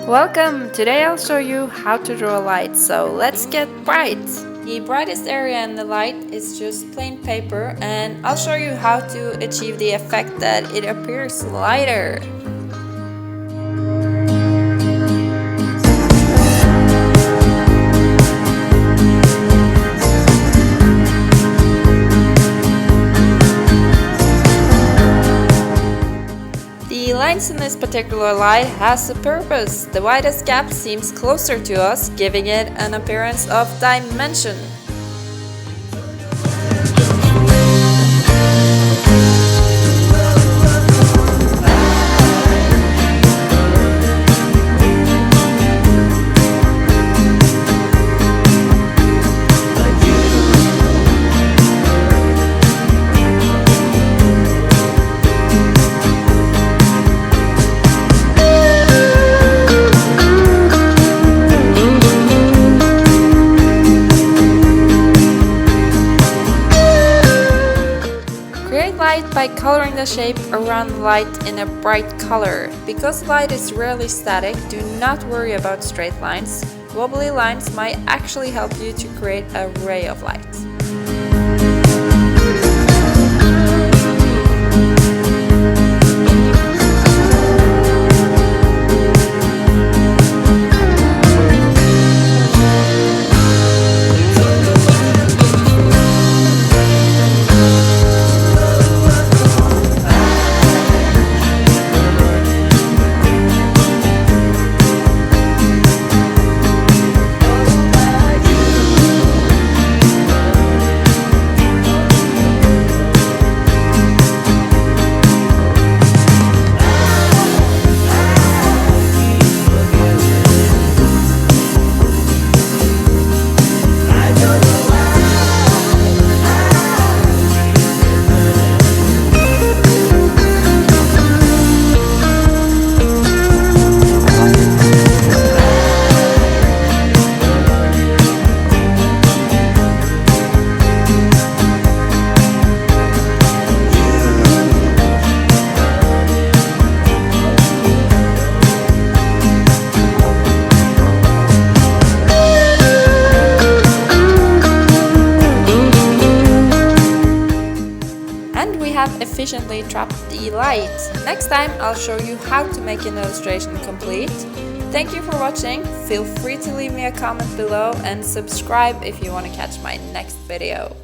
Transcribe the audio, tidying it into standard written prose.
Welcome! Today I'll show you how to draw a light, so let's get bright! The brightest area in the light is just plain paper, and I'll show you how to achieve the effect that it appears lighter. The lines in this particular light has a purpose. The widest gap seems closer to us, giving it an appearance of dimension. Light by coloring the shape around the light in a bright color. Because light is rarely static, do not worry about straight lines. Wobbly lines might actually help you to create a ray of light. Efficiently trapped the light. Next time I'll show you how to make an illustration complete. Thank you for watching. Feel free to leave me a comment below and subscribe if you want to catch my next video.